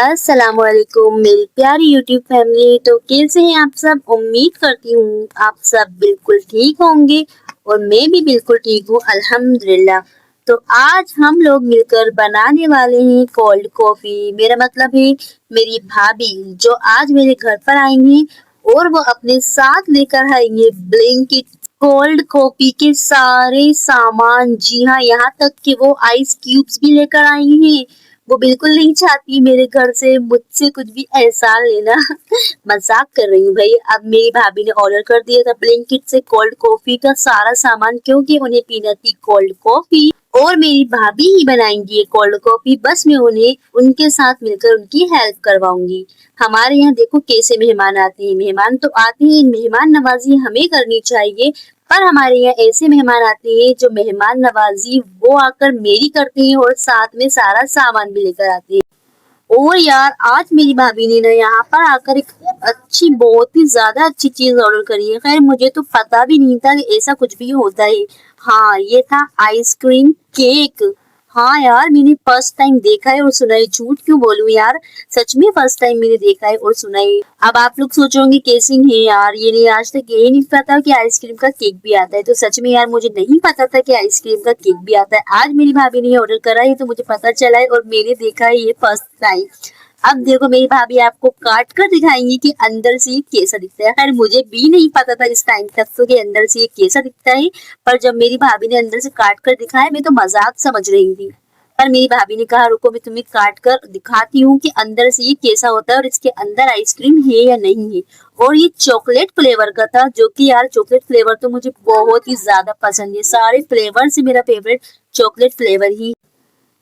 अस्सलामुअलैकुम मेरी प्यारी यूट्यूब फैमिली। तो कैसे हैं आप सब? उम्मीद करती हूँ आप सब बिल्कुल ठीक होंगे और मैं भी बिल्कुल ठीक हूँ अल्हम्दुलिल्लाह। तो आज हम लोग मिलकर बनाने वाले हैं कोल्ड कॉफी। मेरा मतलब है मेरी भाभी जो आज मेरे घर पर आएंगी और वो अपने साथ लेकर आएंगे ब्लिंकिट कोल्ड कॉफी के सारे सामान। जी हाँ, यहाँ तक कि वो आइस क्यूब्स भी लेकर आई हैं। वो बिल्कुल नहीं चाहती मेरे घर से मुझसे कुछ भी एहसान लेना। मजाक कर रही हूँ भाई। अब मेरी भाभी ने ऑर्डर कर दिया था ब्लिंकिट से कोल्ड कॉफी का सारा सामान, क्योंकि उन्हें पीना थी कोल्ड कॉफी और मेरी भाभी ही बनाएंगी ये कोल्ड कॉफी। बस मैं उन्हें उनके साथ मिलकर उनकी हेल्प करवाऊंगी। हमारे यहाँ देखो कैसे मेहमान आते हैं। मेहमान तो आते हैं, मेहमान नवाजी हमें करनी चाहिए, पर हमारे यहाँ ऐसे मेहमान आते हैं जो मेहमान नवाजी वो आकर मेरी करते हैं और साथ में सारा सामान भी लेकर आते हैं। और यार आज मेरी भाभी ने ना यहाँ पर आकर एक बहुत ही ज्यादा अच्छी चीज ऑर्डर करी है। खैर मुझे तो पता भी नहीं था कि ऐसा कुछ भी होता है। हाँ, ये था आइसक्रीम केक। हाँ यार, मैंने फर्स्ट टाइम देखा है और सुना है। झूठ क्यों बोलूं यार, सच में फर्स्ट टाइम मैंने देखा है और सुना है। अब आप लोग सोचोगे कैसी है यार, ये नहीं आज तक यही नहीं पता कि आइसक्रीम का केक भी आता है। तो सच में यार मुझे नहीं पता था कि आइसक्रीम का केक भी आता है। आज मेरी भाभी ने ऑर्डर करा है तो मुझे पता चला है और मैंने देखा है ये फर्स्ट टाइम। अब देखो मेरी भाभी आपको काट कर दिखाएंगी कि अंदर से ये कैसा दिखता है। खैर मुझे भी नहीं पता था इस टाइम तक तो कि अंदर से ये कैसा दिखता है, पर जब मेरी भाभी ने अंदर से काट कर दिखाया मैं तो मजाक समझ रही थी। पर मेरी भाभी ने कहा रुको मैं तुम्हें काट कर दिखाती हूँ कि अंदर से ये कैसा होता है और इसके अंदर आइसक्रीम है या नहीं है। और ये चॉकलेट फ्लेवर का था, जो कि यार चॉकलेट फ्लेवर तो मुझे बहुत ही ज्यादा पसंद है। सारे फ्लेवर से मेरा फेवरेट चॉकलेट फ्लेवर ही।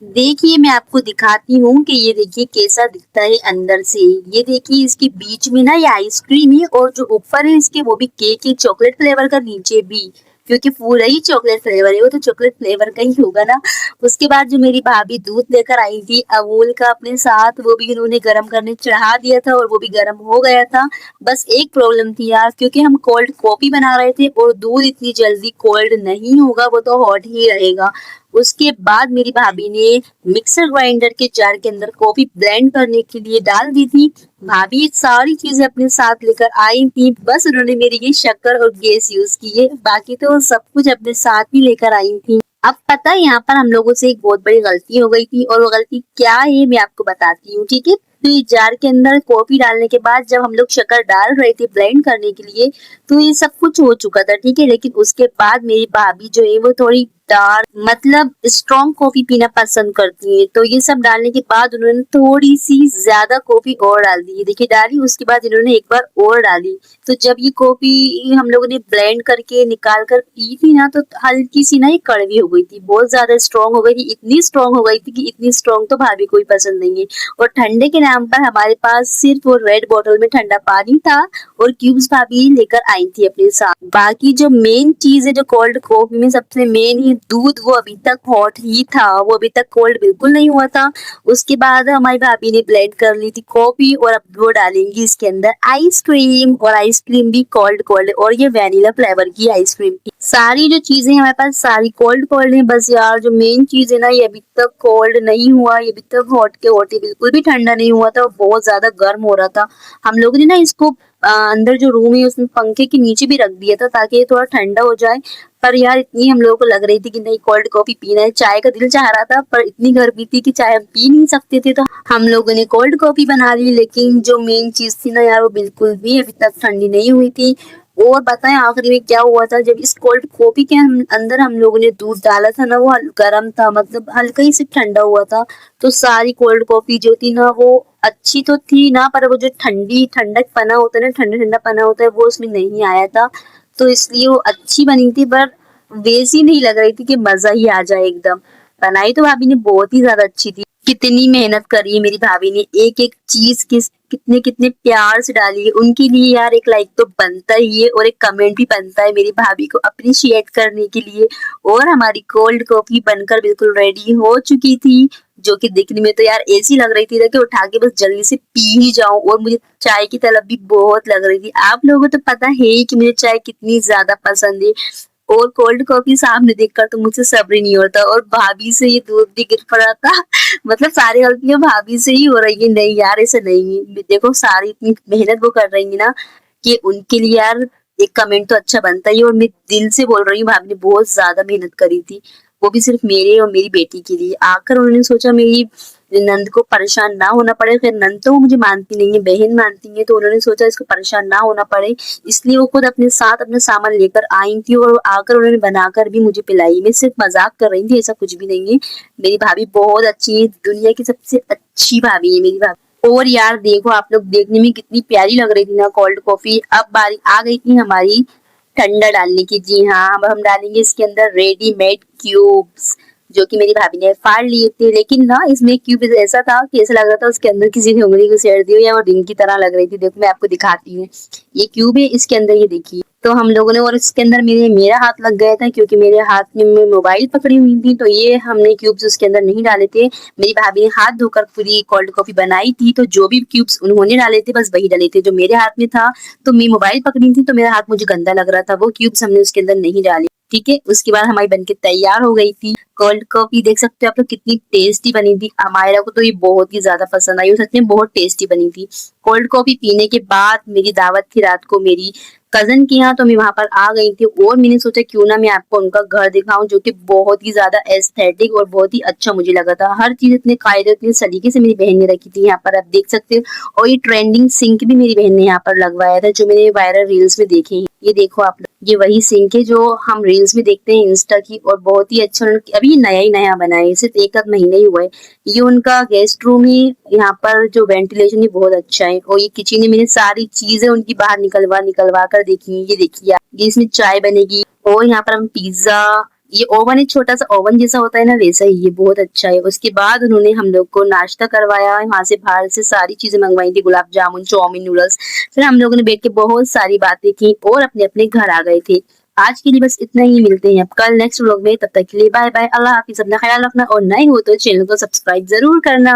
देखिए मैं आपको दिखाती हूँ कि ये देखिए कैसा दिखता है अंदर से। ये देखिए इसके बीच में ना ये आइसक्रीम है और जो ऊपर है इसके वो भी केक है चॉकलेट फ्लेवर का, नीचे भी, क्योंकि पूरा ही चॉकलेट फ्लेवर है वो तो चॉकलेट फ्लेवर का ही होगा ना। उसके बाद जो मेरी भाभी दूध लेकर आई थी अमूल का अपने साथ, वो भी उन्होंने गर्म करने चढ़ा दिया था और वो भी गर्म हो गया था। बस एक प्रॉब्लम थी यार, क्योंकि हम कोल्ड कॉफी बना रहे थे और दूध इतनी जल्दी कोल्ड नहीं होगा, वो तो हॉट ही रहेगा। उसके बाद मेरी भाभी ने मिक्सर ग्राइंडर के जार के अंदर कॉफी ब्लेंड करने के लिए डाल दी थी। भाभी सारी चीजें अपने साथ लेकर आई थी, बस उन्होंने मेरी ये शक्कर और गैस यूज की है, बाकी तो सब कुछ अपने साथ ही लेकर आई थी। अब पता है यहाँ पर हम लोगों से एक बहुत बड़ी गलती हो गई थी, और वो गलती क्या है मैं आपको बताती हूँ, ठीक है। तो ये जार के अंदर कॉफी डालने के बाद जब हम लोग शक्कर डाल रहे थे ब्लेंड करने के लिए, तो ये सब कुछ हो चुका था, ठीक है। लेकिन उसके बाद मेरी भाभी जो है वो थोड़ी डार्क मतलब स्ट्रॉन्ग कॉफी पीना पसंद करती है, तो ये सब डालने के बाद उन्होंने थोड़ी सी ज्यादा कॉफी और डाल दी। देखिए डाली, उसके बाद इन्होंने एक बार और डाली। तो जब ये कॉफी हम लोगों ने ब्लेंड करके निकाल कर पी थी ना, तो हल्की सी ना ये कड़वी हो गई थी, बहुत ज्यादा स्ट्रॉन्ग हो गई थी। इतनी स्ट्रॉन्ग हो गई थी कि इतनी स्ट्रॉन्ग तो भाभी को ही पसंद नहीं है। और ठंडे के नाम पर हमारे पास सिर्फ वो रेड बोतल में ठंडा पानी था और क्यूब्स भाभी लेकर आई थी अपने साथ। बाकी जो मेन चीज है जो कोल्ड कॉफी में सबसे मेन है दूध, वो अभी तक हॉट ही था, वो अभी तक कोल्ड बिल्कुल नहीं हुआ था। उसके बाद हमारी भाभी ने ब्लेंड कर ली थी कॉफी और अब वो डालेंगी इसके अंदर आइसक्रीम, और आइसक्रीम भी कोल्ड कोल्ड, और ये वैनिला फ्लेवर की आइसक्रीम थी। सारी जो चीजें हमारे पास सारी कोल्ड कोल्ड है। बस यार जो मेन चीज है ना, ये अभी तक कोल्ड नहीं हुआ, ये अभी तक हॉट के हॉट है, बिल्कुल भी ठंडा नहीं हुआ था, बहुत ज्यादा गर्म हो रहा था। हम लोगों ने ना इसको अंदर जो रूम है उसमें पंखे के नीचे भी रख दिया था ताकि ये थोड़ा ठंडा हो जाए। पर यार इतनी हम लोगों को लग रही थी कि नहीं कोल्ड कॉफी पीना है, चाय का दिल चाह रहा था, पर इतनी गर्मी थी कि चाय हम पी नहीं सकते थे, तो हम लोगों ने कोल्ड कॉफी बना ली। लेकिन जो मेन चीज थी ना यार, वो बिल्कुल भी अभी तक ठंडी नहीं हुई थी। और बताएं आखिरी में क्या हुआ था, जब इस कोल्ड कॉफी के अंदर हम लोगों ने दूध डाला था ना, वो गर्म था, मतलब हल्का ही से ठंडा हुआ था। तो सारी कोल्ड कॉफी जो थी ना वो अच्छी तो थी ना, पर वो जो ठंडी ठंडक पना होता है ना, ठंडा ठंडा पना होता है, वो उसमें नहीं आया था। तो इसलिए वो अच्छी बनी थी, पर वैसी नहीं लग रही थी कि मजा ही आ जाए एकदम। बनाई तो भाभी ने बहुत ही ज्यादा अच्छी थी। कितनी मेहनत करी है मेरी भाभी ने, एक एक चीज कितने कितने प्यार से डाली है। उनके लिए यार एक लाइक तो बनता ही है और एक कमेंट भी बनता है मेरी भाभी को अप्रिशिएट करने के लिए। और हमारी कोल्ड कॉफी बनकर बिल्कुल रेडी हो चुकी थी, जो कि दिखने में तो यार ऐसी लग रही थी ना कि उठा के बस जल्दी से पी ही जाऊं। और मुझे चाय की तलब भी बहुत लग रही थी। आप लोगों को तो पता है ही कि मुझे चाय कितनी ज्यादा पसंद है, और कोल्ड कॉफी सामने देखकर तो मुझसे सब्र ही नहीं होता। और भाभी से ये दूध भी गिर पड़ा था, मतलब सारी गलतियां भाभी से ही हो रही है। नहीं यार, ऐसा नहीं है। देखो सारी इतनी मेहनत वो कर रही है ना कि उनके लिए यार एक कमेंट तो अच्छा बनता ही है। और मैं दिल से बोल रही हूँ, भाभी ने बहुत ज्यादा मेहनत करी थी, वो भी सिर्फ मेरे और मेरी बेटी के लिए। आकर उन्होंने सोचा मेरी नंद को परेशान ना होना पड़े। फिर नंद तो वो मुझे मानती नहीं है, बहन मानती है, तो उन्होंने सोचा इसको परेशान ना होना पड़े, इसलिए वो खुद अपने साथ अपना सामान लेकर आई थी। और आकर उन्होंने बनाकर भी मुझे पिलाई। मैं सिर्फ मजाक कर रही थी, ऐसा कुछ भी नहीं है। मेरी भाभी बहुत अच्छी है, दुनिया की सबसे अच्छी भाभी है मेरी भाभी। और यार देखो, आप लोग देखने में कितनी प्यारी लग रही थी ना कोल्ड कॉफी। अब बारी आ गई थी हमारी ठंडा डालने की। जी हाँ, अब हम डालेंगे इसके अंदर रेडीमेड क्यूब्स, जो कि मेरी भाभी ने फाड़ लिए थे। लेकिन ना इसमें क्यूब ऐसा था कि ऐसा लग रहा था उसके अंदर किसी ने उंगली घुसेड़ दी हो, या वो रिंग की तरह लग रही थी। देखो मैं आपको दिखाती हूँ, ये क्यूब है, इसके अंदर ये देखिए। तो हम लोगों ने, और इसके अंदर मेरा हाथ लग गया था क्योंकि मेरे हाथ में मैं मोबाइल पकड़ी हुई थी, तो ये हमने क्यूब्स उसके अंदर नहीं डाले थे। मेरी भाभी ने हाथ धोकर पूरी कोल्ड कॉफी बनाई थी, तो जो भी क्यूब्स उन्होंने डाले थे बस वही डाले थे जो मेरे हाथ में था। तो मैं मोबाइल पकड़ी थी तो मेरा हाथ मुझे गंदा लग रहा था, वो क्यूब्स हमने उसके अंदर नहीं डाले। ठीक है, उसके बाद हमारी बनके तैयार हो गई थी कोल्ड कॉफी। देख सकते हो आप लोग कितनी टेस्टी बनी थी। अमायरा को तो ये बहुत ही ज्यादा पसंद आई, सच में बहुत टेस्टी बनी थी। कोल्ड कॉफी पीने के बाद मेरी दावत थी रात को मेरी कजन के यहाँ, तो मैं वहां पर आ गई थी। और मैंने सोचा क्यों ना मैं आपको उनका घर दिखाऊं, जो कि बहुत ही ज्यादा एस्थेटिक और बहुत ही अच्छा मुझे लगा था। हर चीज इतने कायदे इतने सलीके से मेरी बहन ने रखी थी यहाँ पर, आप देख सकते हो। और ये ट्रेंडिंग सिंक भी मेरी बहन ने यहाँ पर लगवाया था, जो मैंने वायरल रील्स में देखे हैं। ये देखो आप लोग, ये वही सिंक है जो हम रील्स में देखते हैं इंस्टा की। और बहुत ही अच्छा, अभी नया ही नया बना है, सिर्फ एक आध महीने ही हुआ है। ये उनका गेस्ट रूम है, यहाँ पर जो वेंटिलेशन है बहुत अच्छा है। और ये किचन है, मैंने सारी चीजें उनकी बाहर निकलवा निकलवा कर देखी है। ये देखिए ये इसमें चाय बनेगी। और यहाँ पर हम पिज्जा, ये ओवन है, छोटा सा ओवन जैसा होता है ना, वैसा ही। ये बहुत अच्छा है। उसके बाद उन्होंने हम लोग को नाश्ता करवाया, वहां से बाहर से सारी चीजें मंगवाई थी, गुलाब जामुन, चाउमीन, नूडल्स। फिर हम लोगों ने बैठ के बहुत सारी बातें की और अपने अपने घर आ गए थे। आज के लिए बस इतना ही, मिलते हैं अब कल नेक्स्ट व्लॉग में। तब तक के लिए बाय बाय, अल्लाह हाफिज, अपना ख्याल रखना। और नए हो तो चैनल को सब्सक्राइब जरूर करना।